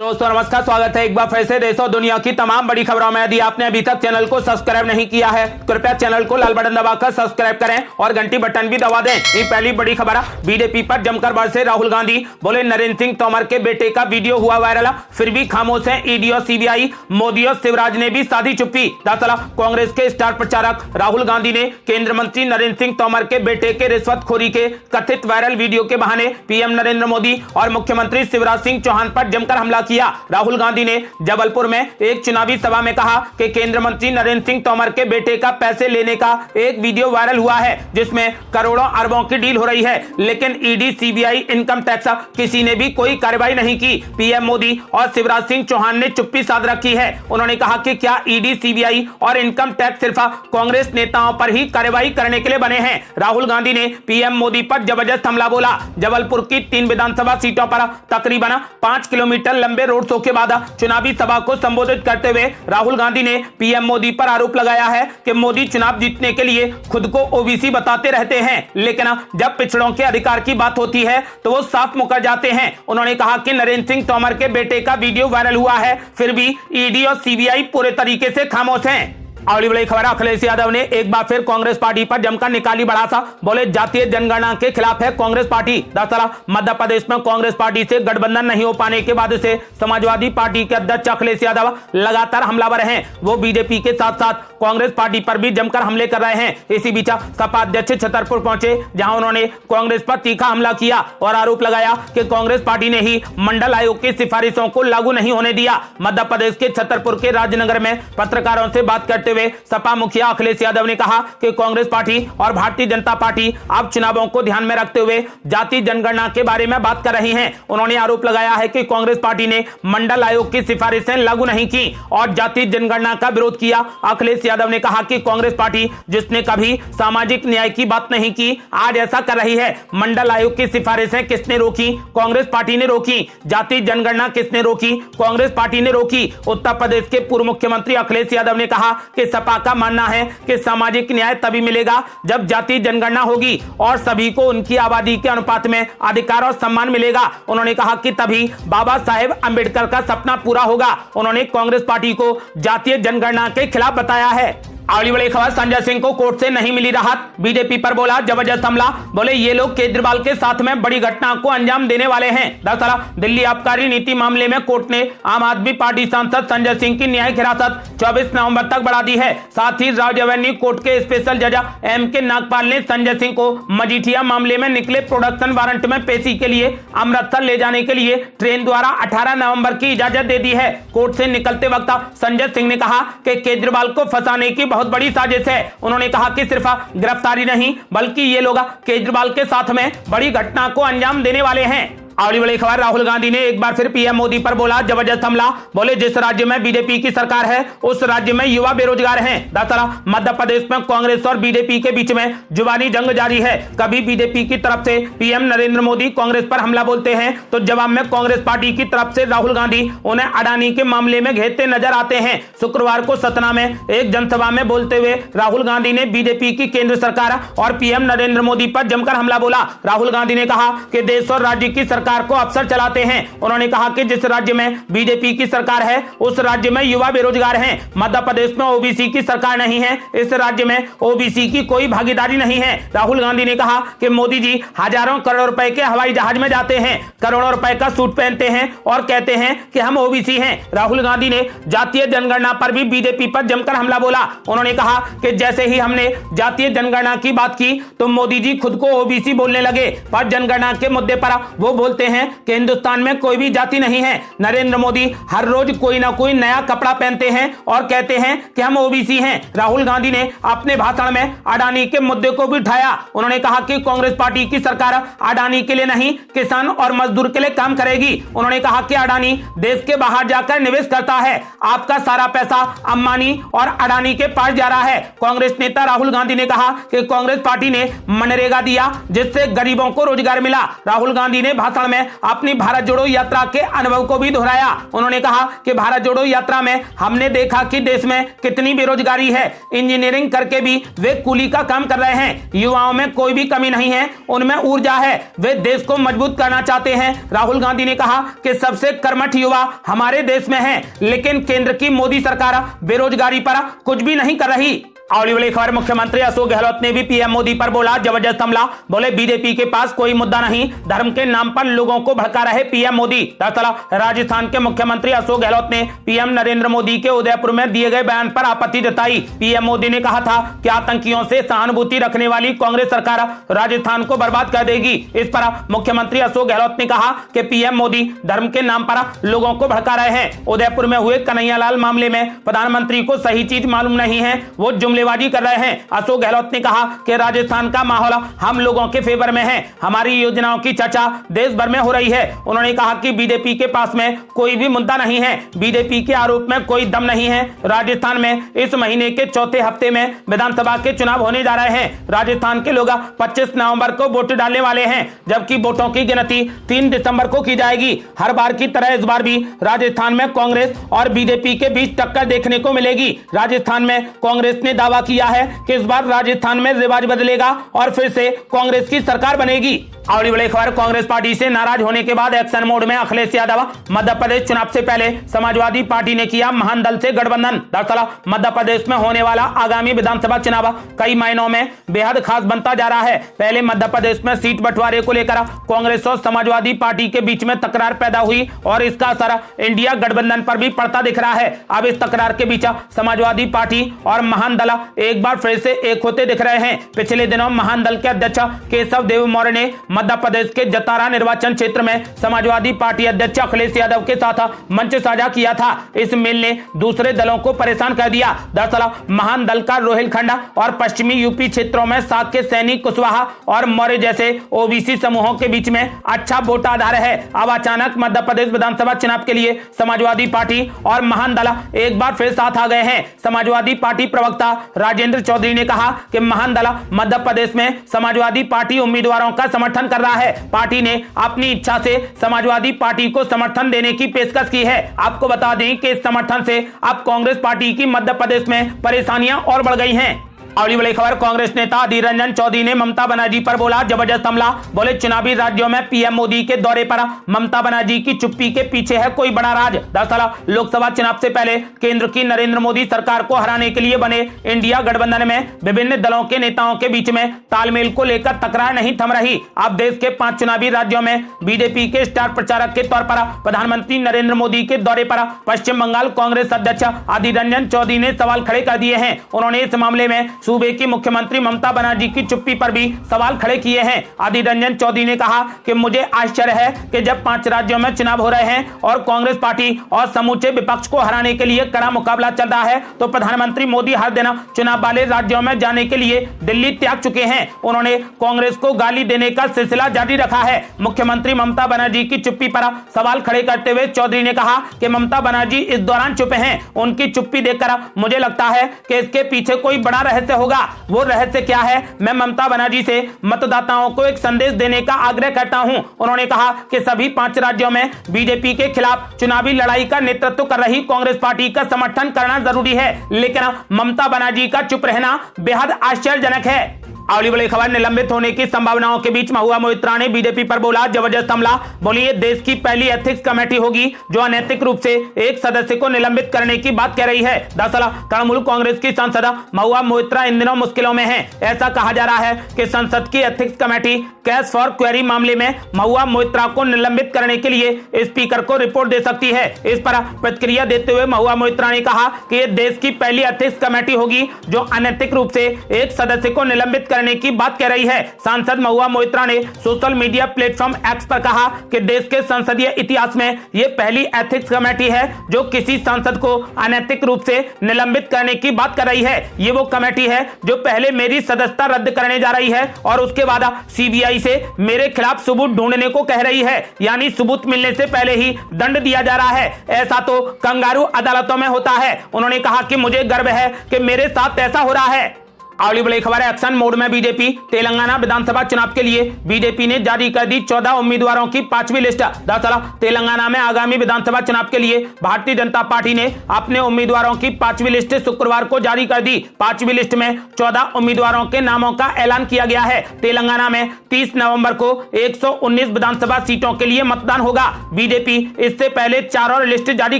दोस्तों नमस्कार, स्वागत है एक बार फिर से देश और दुनिया की तमाम बड़ी खबरों में। यदि आपने अभी तक चैनल को सब्सक्राइब नहीं किया है, कृपया चैनल को लाल बटन दबाकर सब्सक्राइब करें और घंटी बटन भी दबा दें। ये पहली बड़ी खबर है। बीजेपी पर जमकर बरसे राहुल गांधी, बोले नरेंद्र सिंह तोमर के बेटे का वीडियो हुआ वायरल, फिर भी खामोश है ईडी और सीबीआई। मोदी और शिवराज ने भी साधी चुप्पी। दरअसल कांग्रेस के स्टार प्रचारक राहुल गांधी ने केंद्रीय मंत्री नरेंद्र सिंह तोमर के बेटे के रिश्वतखोरी के कथित वायरल वीडियो के बहाने पीएम नरेंद्र मोदी और मुख्यमंत्री शिवराज सिंह चौहान पर जमकर हमला किया। राहुल गांधी ने जबलपुर में एक चुनावी सभा में कहा कि केंद्रीय मंत्री नरेंद्र सिंह तोमर के बेटे का पैसे लेने का एक वीडियो वायरल हुआ है जिसमें करोड़ों अरबों की डील हो रही है, लेकिन ईडी, सीबीआई, इनकम टैक्स किसी ने भी कोई कार्रवाई नहीं की। पीएम मोदी और शिवराज सिंह चौहान ने चुप्पी साध रखी है। उन्होंने कहा कि क्या ईडी, सीबीआई और इनकम टैक्स सिर्फ कांग्रेस नेताओं पर ही कार्रवाई करने के लिए बने हैं। राहुल गांधी ने पीएम मोदी पर जबरदस्त हमला बोला। जबलपुर की 3 विधानसभा सीटों पर तकरीबन 5 किलोमीटर लंबे रोड शो के बाद चुनावी सभा को संबोधित करते हुए राहुल गांधी ने पीएम मोदी पर आरोप लगाया है कि मोदी चुनाव जीतने के लिए खुद को ओबीसी बताते रहते हैं, लेकिन जब पिछड़ों के अधिकार की बात होती है तो वो साफ मुकर जाते हैं। उन्होंने कहा कि नरेंद्र सिंह तोमर के बेटे का वीडियो वायरल हुआ है, फिर भी ईडी और सीबीआई पूरे तरीके से खामोश हैं। अगली बड़ी खबर, अखिलेश यादव ने एक बार फिर कांग्रेस पार्टी पर जमकर निकाली भड़ासा, बोले जातीय जनगणना के खिलाफ है कांग्रेस पार्टी। दरअसल मध्य प्रदेश में कांग्रेस पार्टी से गठबंधन नहीं हो पाने के बाद से समाजवादी पार्टी के अध्यक्ष अखिलेश यादव लगातार हमलावर हैं। वो बीजेपी के साथ साथ कांग्रेस पार्टी पर भी जमकर हमले कर रहे हैं। इसी बीच सपा अध्यक्ष छतरपुर पहुंचे, जहां उन्होंने कांग्रेस पर तीखा हमला किया और आरोप लगाया कि कांग्रेस पार्टी ने ही मंडल आयोग की सिफारिशों को लागू नहीं होने दिया। मध्य प्रदेश के छतरपुर के राजनगर में पत्रकारों से बात करते हुए सपा मुखिया अखिलेश यादव ने कहा कि कांग्रेस पार्टी और भारतीय जनता पार्टी अब चुनावों को ध्यान में रखते हुए जाति जनगणना के बारे में बात कर रही हैं। उन्होंने आरोप लगाया है कि कांग्रेस पार्टी ने मंडल आयोग की सिफारिशें लागू नहीं की और जाति जनगणना का विरोध किया। अखिलेश यादव ने कहा कि कांग्रेस पार्टी जिसने कभी सामाजिक न्याय की बात नहीं की, आज ऐसा कर रही है। मंडल आयोग की सिफारिशें किसने रोकी? कांग्रेस पार्टी ने रोकी। जाति जनगणना किसने रोकी? कांग्रेस पार्टी ने रोकी। उत्तर प्रदेश के पूर्व मुख्यमंत्री अखिलेश यादव ने कहा कि सपा का मानना है कि सामाजिक न्याय तभी मिलेगा जब जाति जनगणना होगी और सभी को उनकी आबादी के अनुपात में अधिकार और सम्मान मिलेगा। उन्होंने कहा कि तभी बाबा साहेब अंबेडकर का सपना पूरा होगा। उन्होंने कांग्रेस पार्टी को जातीय जनगणना के खिलाफ बताया है। अगली बड़ी खबर, संजय सिंह को कोर्ट से नहीं मिली राहत, बीजेपी पर बोला जबरदस्त हमला, बोले ये लोग केजरीवाल के साथ में बड़ी घटना को अंजाम देने वाले हैं। दरअसल दिल्ली आबकारी नीति मामले में कोर्ट ने आम आदमी पार्टी सांसद संजय सिंह की न्यायिक हिरासत 24 नवंबर तक बढ़ा दी है। साथ ही राज्य रेवेन्यू कोर्ट के स्पेशल जज M.K. नागपाल ने संजय सिंह को मजीठिया मामले में निकले प्रोडक्शन वारंट में पेशी के लिए अमृतसर ले जाने के लिए ट्रेन द्वारा 18 नवंबर की इजाजत दे दी है। कोर्ट से निकलते वक्त संजय सिंह ने कहा कि केजरीवाल को फंसाने की बहुत बड़ी साजिश है। उन्होंने कहा कि सिर्फ गिरफ्तारी नहीं बल्कि ये लोग केजरीवाल के साथ में बड़ी घटना को अंजाम देने वाले हैं। अगली बड़ी खबर, राहुल गांधी ने एक बार फिर पीएम मोदी पर बोला जबरदस्त हमला, बोले जिस राज्य में बीजेपी की सरकार है उस राज्य में युवा बेरोजगार हैं। दरअसल मध्य प्रदेश में कांग्रेस और बीजेपी के बीच में जुबानी जंग जारी है। कभी बीजेपी की तरफ से पीएम नरेंद्र मोदी कांग्रेस पर हमला बोलते हैं तो जवाब में कांग्रेस पार्टी की तरफ से राहुल गांधी उन्हें अडानी के मामले में घेरते नजर आते हैं। शुक्रवार को सतना में एक जनसभा में बोलते हुए राहुल गांधी ने बीजेपी की केंद्र सरकार और पीएम नरेंद्र मोदी पर जमकर हमला बोला। राहुल गांधी ने कहा कि देश और राज्य की सरकार को अफसर चलाते हैं। उन्होंने कहा कि जिस राज्य में बीजेपी की सरकार है उस राज्य में युवा बेरोजगार हैं। मध्य प्रदेश में ओबीसी की सरकार नहीं है, इस राज्य में ओबीसी की कोई भागीदारी नहीं है। राहुल गांधी ने कहा कि मोदी जी हजारों करोड़ रुपए के हवाई जहाज में जाते हैं, करोड़ों रुपए का सूट पहनते हैं और कहते हैं कि हम ओबीसी हैं। राहुल गांधी ने जातीय जनगणना पर भी बीजेपी पर जमकर हमला बोला। उन्होंने कहा कि जैसे ही हमने जातीय जनगणना की बात की तो मोदी जी खुद को ओबीसी बोलने लगे, पर जनगणना के मुद्दे पर वो बोलते हैं कि हिंदुस्तान में कोई भी जाति नहीं है। नरेंद्र मोदी हर रोज कोई ना कोई नया कपड़ा पहनते हैं और कहते हैं कि हम ओबीसी हैं। राहुल गांधी ने अपने भाषण में अडानी के मुद्दे को भी उठाया। उन्होंने कहा कि कांग्रेस पार्टी की सरकार अडानी के लिए नहीं, किसान और मजदूर के लिए काम करेगी। उन्होंने कहा कि अडानी देश के बाहर जाकर निवेश करता है, आपका सारा पैसा अंबानी और अडानी के पास जा रहा है। कांग्रेस नेता राहुल गांधी ने कहा कि कांग्रेस पार्टी ने मनरेगा दिया जिससे गरीबों को रोजगार मिला। राहुल गांधी ने भाषण भाषण में अपनी भारत जोड़ो यात्रा के अनुभव को भी दोहराया। उन्होंने कहा कि भारत जोड़ो यात्रा में हमने देखा कि देश में कितनी बेरोजगारी है। इंजीनियरिंग करके भी वे कूली का काम कर रहे हैं। युवाओं में कोई भी कमी नहीं है, उनमें ऊर्जा है, वे देश को मजबूत करना चाहते हैं। राहुल गांधी ने कहा कि सबसे कर्मठ युवा हमारे देश में है, लेकिन केंद्र की मोदी सरकार बेरोजगारी पर कुछ भी नहीं कर रही। अगली बड़ी खबर, मुख्यमंत्री अशोक गहलोत ने भी पीएम मोदी पर बोला जबरदस्त हमला। बोले बीजेपी के पास कोई मुद्दा नहीं, धर्म के नाम पर लोगों को भड़का रहे पीएम मोदी। दरअसल राजस्थान के मुख्यमंत्री अशोक गहलोत ने पीएम नरेंद्र मोदी के उदयपुर में दिए गए बयान पर आपत्ति जताई। पीएम मोदी ने कहा था कि आतंकियों से सहानुभूति रखने वाली कांग्रेस सरकार राजस्थान को बर्बाद कर देगी। इस पर मुख्यमंत्री अशोक गहलोत ने कहा कि पीएम मोदी धर्म के नाम पर लोगों को भड़का रहे हैं। उदयपुर में हुए कन्हैयालाल मामले में प्रधानमंत्री को सही चीज मालूम नहीं है, वो जुमलेबाजी कर रहे हैं। अशोक गहलोत ने कहा कि राजस्थान का माहौल हम लोगों के फेवर में है, हमारी योजनाओं की चर्चा देश भर में हो रही है। उन्होंने कहा कि बीजेपी के पास में कोई भी मुद्दा नहीं है, बीजेपी के आरोप में कोई दम नहीं है। राजस्थान में इस महीने के चौथे हफ्ते में विधानसभा के चुनाव होने जा रहे हैं। राजस्थान के लोग 25 नवंबर को वोट डालने वाले हैं, जबकि वोटों की गिनती 3 दिसंबर को की जाएगी। हर बार की तरह इस बार भी राजस्थान में कांग्रेस और बीजेपी के बीच टक्कर देखने को मिलेगी। राजस्थान में कांग्रेस ने दावा किया है कि इस बार राजस्थान में रिवाज बदलेगा और फिर से कांग्रेस की सरकार बनेगी। अगली बड़ी खबर, कांग्रेस पार्टी से नाराज होने के बाद एक्शन मोड में अखिलेश यादव। मध्य प्रदेश चुनाव से पहले समाजवादी पार्टी ने किया महान दल से गठबंधन। दरअसल मध्य प्रदेश में होने वाला आगामी विधानसभा चुनाव कई मायनों में बेहद खास बनता जा रहा है। पहले मध्य प्रदेश में सीट बंटवारे को लेकर कांग्रेस और समाजवादी पार्टी के बीच में तकरार पैदा हुई और इसका असर इंडिया गठबंधन पर भी पड़ता दिख रहा है। अब इस तकरार के बीच समाजवादी पार्टी और महान दल एक बार फिर से एक होते दिख रहे हैं। पिछले दिनों महान दल के अध्यक्ष केशव देव मौर्य ने मध्य प्रदेश के जतारा निर्वाचन क्षेत्र में समाजवादी पार्टी अध्यक्ष अखिलेश यादव के साथ मंच साझा किया था। इस मेल ने दूसरे दलों को परेशान कर दिया। दरअसल महान दल का रोहिलखंड और पश्चिमी यूपी क्षेत्रों में साग के सैनी, कुशवाहा और मौर्य जैसे ओबीसी समूहों के बीच में अच्छा वोट आधार है। अब अचानक मध्य प्रदेश विधानसभा चुनाव के लिए समाजवादी पार्टी और महान दल एक बार फिर साथ आ गए हैं। समाजवादी पार्टी प्रवक्ता राजेंद्र चौधरी ने कहा कि महान दल मध्य प्रदेश में समाजवादी पार्टी उम्मीदवारों का समर्थन कर रहा है। पार्टी ने अपनी इच्छा से समाजवादी पार्टी को समर्थन देने की पेशकश की है। आपको बता दें कि इस समर्थन से अब कांग्रेस पार्टी की मध्य प्रदेश में परेशानियां और बढ़ गई हैं। अगली बड़ी खबर, कांग्रेस नेता अधीर रंजन चौधरी ने ममता बनर्जी पर बोला जबरदस्त हमला। बोले चुनावी राज्यों में पीएम मोदी के दौरे पर ममता बनर्जी की चुप्पी के पीछे है कोई बड़ा राज। दरअसल लोकसभा चुनाव से पहले केंद्र की नरेंद्र मोदी सरकार को हराने के लिए बने इंडिया गठबंधन में विभिन्न दलों के नेताओं के बीच में तालमेल को लेकर तकरार नहीं थम रही। अब देश के 5 चुनावी राज्यों में बीजेपी के स्टार प्रचारक के तौर पर प्रधानमंत्री नरेंद्र मोदी के दौरे पर पश्चिम बंगाल कांग्रेस अध्यक्ष अधीर रंजन चौधरी ने सवाल खड़े कर दिए हैं। उन्होंने इस मामले में सूबे की मुख्यमंत्री ममता बनर्जी की चुप्पी पर भी सवाल खड़े किए हैं। अधीर रंजन चौधरी ने कहा कि मुझे आश्चर्य है कि जब 5 राज्यों में चुनाव हो रहे हैं और कांग्रेस पार्टी और समूचे विपक्ष को हराने के लिए कड़ा मुकाबला चल रहा है, तो प्रधानमंत्री मोदी हर दिन चुनाव वाले राज्यों में जाने के लिए दिल्ली त्याग चुके हैं। उन्होंने कांग्रेस को गाली देने का सिलसिला जारी रखा है। मुख्यमंत्री ममता बनर्जी की चुप्पी पर सवाल खड़े करते हुए चौधरी ने कहा कि ममता बनर्जी इस दौरान चुप हैं। उनकी चुप्पी देखकर मुझे लगता है कि इसके पीछे कोई बड़ा रहस्य होगा। वो रहस्य क्या है, मैं ममता बनर्जी से मतदाताओं को एक संदेश देने का आग्रह करता हूं। उन्होंने कहा कि सभी 5 राज्यों में बीजेपी के खिलाफ चुनावी लड़ाई का नेतृत्व कर रही कांग्रेस पार्टी का समर्थन करना जरूरी है, लेकिन ममता बनर्जी का चुप रहना बेहद आश्चर्यजनक है। अगली बड़ी खबर, निलंबित होने की संभावनाओं के बीच महुआ मोइत्रा ने बीजेपी पर बोला जबरदस्त हमला। बोली ये देश की पहली एथिक्स कमेटी होगी जो अनैतिक रूप से एक सदस्य को निलंबित करने की बात कह रही है। दरअसल तृणमूल कांग्रेस की सांसद महुआ मोइत्रा इन दिनों मुश्किलों में है। ऐसा कहा जा रहा है कि संसद की ethics committee cash for query मामले में महुआ मोइत्रा को निलंबित करने के लिए स्पीकर को रिपोर्ट दे सकती है। इस पर प्रतिक्रिया देते हुए महुआ मोइत्रा ने कहा कि यह देश की पहली एथिक्स कमेटी होगी जो अनैतिक रूप से एक सदस्य को निलंबित करने की बात कह रही है। सांसद महुआ मोइत्रा ने सोशल मीडिया प्लेटफॉर्म एक्स पर कहा कि देश के संसदीय इतिहास में यह पहली एथिक्स कमेटी है जो किसी सांसद को अनैतिक रूप से निलंबित करने की बात कर रही है। ये वो कमेटी है जो पहले मेरी सदस्यता रद्द करने जा रही है और उसके बाद सीबीआई से मेरे खिलाफ सबूत ढूंढने को कह रही है, यानी सबूत मिलने से पहले ही दंड दिया जा रहा है। ऐसा तो कंगारू अदालतों में होता है। उन्होंने कहा कि मुझे गर्व है कि मेरे साथ ऐसा हो रहा है। अगली बड़ी खबर है, एक्शन मोड में बीजेपी। तेलंगाना विधानसभा चुनाव के लिए बीजेपी ने जारी कर दी 14 उम्मीदवारों की 5वीं लिस्ट। दरअसल तेलंगाना में आगामी विधानसभा चुनाव के लिए भारतीय जनता पार्टी ने अपने उम्मीदवारों की 5वीं लिस्ट शुक्रवार को जारी कर दी। 5वीं लिस्ट में 14 उम्मीदवारों के नामों का ऐलान किया गया है। तेलंगाना में 30 नवंबर को 119 विधानसभा सीटों के लिए मतदान होगा। बीजेपी इससे पहले 4 और लिस्ट जारी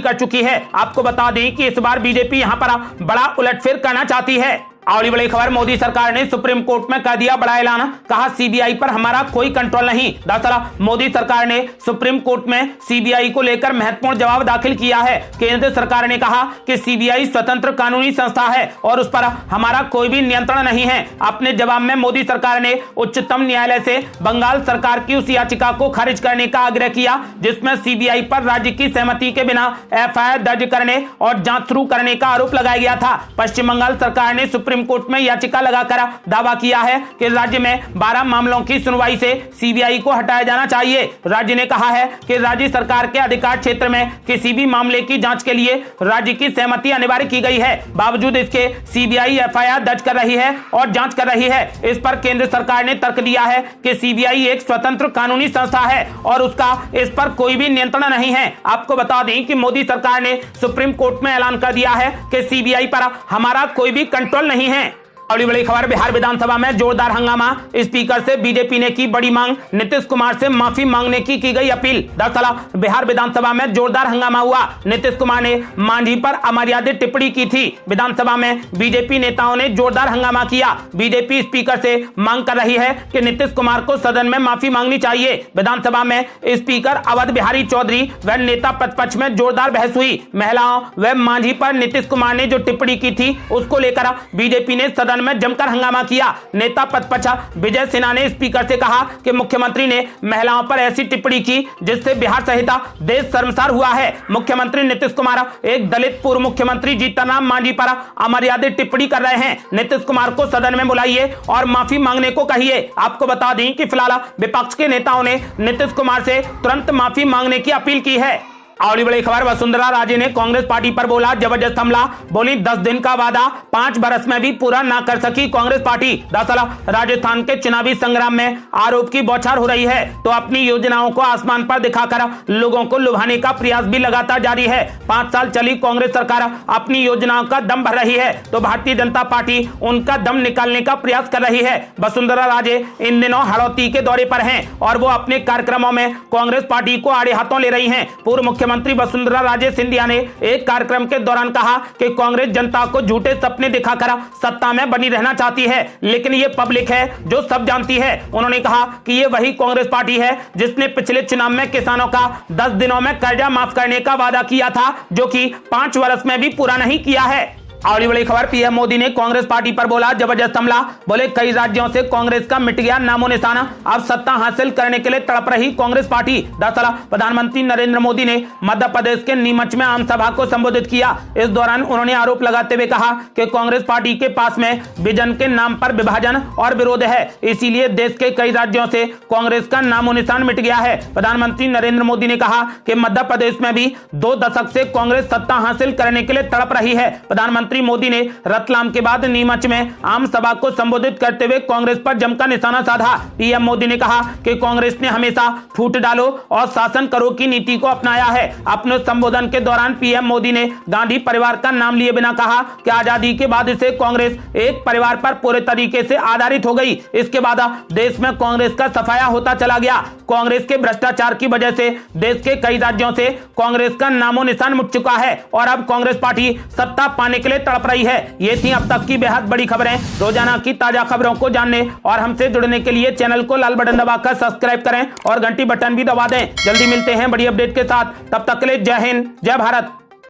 कर चुकी है। आपको बता दें कि इस बार बीजेपी यहां पर बड़ा उलटफेर करना चाहती है। अगली बड़ी खबर, मोदी सरकार ने सुप्रीम कोर्ट में कर दिया बड़ा ऐलान, कहा सीबीआई पर हमारा कोई कंट्रोल नहीं। दरअसल मोदी सरकार ने सुप्रीम कोर्ट में सीबीआई को लेकर महत्वपूर्ण जवाब दाखिल किया है। केंद्र सरकार ने कहा कि सीबीआई स्वतंत्र कानूनी संस्था है और उस पर हमारा कोई भी नियंत्रण नहीं है। अपने जवाब में मोदी सरकार ने उच्चतम न्यायालय से बंगाल सरकार की उस याचिका को खारिज करने का आग्रह किया जिसमें सीबीआई पर राज्य की सहमति के बिना एफआईआर दर्ज करने और जांच शुरू करने का आरोप लगाया गया था। पश्चिम बंगाल सरकार ने सुप्रीम कोर्ट में याचिका लगाकर दावा किया है कि राज्य में 12 मामलों की सुनवाई से सीबीआई को हटाया जाना चाहिए। राज्य ने कहा है कि राज्य सरकार के अधिकार क्षेत्र में किसी भी मामले की जांच के लिए राज्य की सहमति अनिवार्य की गई है। बावजूद इसके सीबीआई एफआईआर दर्ज कर रही है और जांच कर रही है। इस पर केंद्र सरकार ने तर्क दिया है कि सीबीआई एक स्वतंत्र कानूनी संस्था है और उसका इस पर कोई भी नियंत्रण नहीं है। आपको बता दें कि मोदी सरकार ने सुप्रीम कोर्ट में ऐलान कर दिया है कि सीबीआई पर हमारा कोई भी कंट्रोल नहीं है। अगली बड़ी खबर, बिहार विधानसभा में जोरदार हंगामा। स्पीकर से बीजेपी ने की बड़ी मांग, नीतीश कुमार से माफी मांगने की गई अपील। दरअसल बिहार विधानसभा में जोरदार हंगामा हुआ। नीतीश कुमार ने मांझी पर अमर्यादित टिप्पणी की थी। विधानसभा में बीजेपी नेताओं ने जोरदार हंगामा किया। बीजेपी स्पीकर से मांग कर रही है कि नीतीश कुमार को सदन में माफी मांगनी चाहिए। विधानसभा में स्पीकर अवध बिहारी चौधरी व नेता प्रतिपक्ष में जोरदार बहस हुई। महिलाओं व मांझी पर नीतीश कुमार ने जो टिप्पणी की थी उसको लेकर बीजेपी ने सदन में जमकर हंगामा किया। नेता प्रतिपक्ष विजय सिन्हा ने स्पीकर से कहा कि मुख्यमंत्री ने महिलाओं पर ऐसी टिप्पणी की जिससे बिहार सहित देश शर्मसार हुआ है। मुख्यमंत्री नीतीश कुमार एक दलित पूर्व मुख्यमंत्री जीतनराम मांझी पर अमर्यादित टिप्पणी कर रहे हैं। नीतीश कुमार को सदन में बुलाइए और माफी मांगने को कहिए। आपको बता दें कि फिलहाल विपक्ष के नेताओं ने नीतीश कुमार से तुरंत माफी मांगने की अपील की है। अगली बड़ी खबर, वसुंधरा राजे ने कांग्रेस पार्टी पर बोला जबरदस्त हमला। बोली 10 दिन का वादा 5 बरस में भी पूरा ना कर सकी कांग्रेस पार्टी। दरअसल राजस्थान के चुनावी संग्राम में आरोप की बौछार हो रही है तो अपनी योजनाओं को आसमान पर दिखाकर लोगों को लुभाने का प्रयास भी लगातार जारी है। 5 साल चली कांग्रेस सरकार अपनी योजनाओं का दम भर रही है तो भारतीय जनता पार्टी उनका दम निकालने का प्रयास कर रही है। वसुंधरा राजे इन दिनों हड़ौती के दौरे पर हैं और वो अपने कार्यक्रमों में कांग्रेस पार्टी को आड़े हाथों ले रही हैं। पूर्व मुख्यमंत्री वसुंधरा राजे सिंधिया ने एक कार्यक्रम के दौरान कहा कि कांग्रेस जनता को झूठे सपने दिखाकर सत्ता में बनी रहना चाहती है लेकिन ये पब्लिक है जो सब जानती है। उन्होंने कहा कि ये वही कांग्रेस पार्टी है जिसने पिछले चुनाव में किसानों का 10 दिनों में कर्जा माफ करने का वादा किया था जो कि 5 वर्ष में भी पूरा नहीं किया है। अगली बड़ी खबर, पीएम मोदी ने कांग्रेस पार्टी पर बोला जबरदस्त हमला। बोले कई राज्यों से कांग्रेस का मिट गया नामो निशाना, अब सत्ता हासिल करने के लिए तड़प रही कांग्रेस पार्टी। दरअसल प्रधानमंत्री नरेंद्र मोदी ने मध्य प्रदेश के नीमच में आम सभा को संबोधित किया। इस दौरान उन्होंने आरोप लगाते हुए कहा कि कांग्रेस पार्टी के पास में विजन के नाम पर विभाजन और विरोध है, इसीलिए देश के कई राज्यों से कांग्रेस का नामो निशान मिट गया है। प्रधानमंत्री नरेंद्र मोदी ने कहा कि मध्य प्रदेश में भी 2 दशक से कांग्रेस सत्ता हासिल करने के लिए तड़प रही है। प्रधानमंत्री मोदी ने रतलाम के बाद नीमच में आम सभा को संबोधित करते हुए कांग्रेस पर जमकर निशाना साधा। पीएम मोदी ने कहा कि कांग्रेस ने हमेशा फूट डालो और शासन करो की नीति को अपनाया है। अपने संबोधन के दौरान पीएम मोदी ने गांधी परिवार का नाम लिए बिना कहा कि आजादी के बाद से कांग्रेस एक परिवार पर पूरे तरीके से आधारित हो गई। इसके बाद देश में कांग्रेस का सफाया होता चला गया। कांग्रेस के भ्रष्टाचार की वजह से देश के कई राज्यों से कांग्रेस का नामो निशान मिट चुका है और अब कांग्रेस पार्टी सत्ता पाने के लिए तड़प रही है। ये थी अब तक की बेहद बड़ी खबरें। रोजाना की ताजा खबरों को जानने और हमसे जुड़ने के लिए चैनल को लाल बटन दबाकर सब्सक्राइब करें और घंटी बटन भी दबा दें। जल्दी मिलते हैं बड़ी अपडेट के साथ, तब तक के लिए जय हिंद, जय भारत।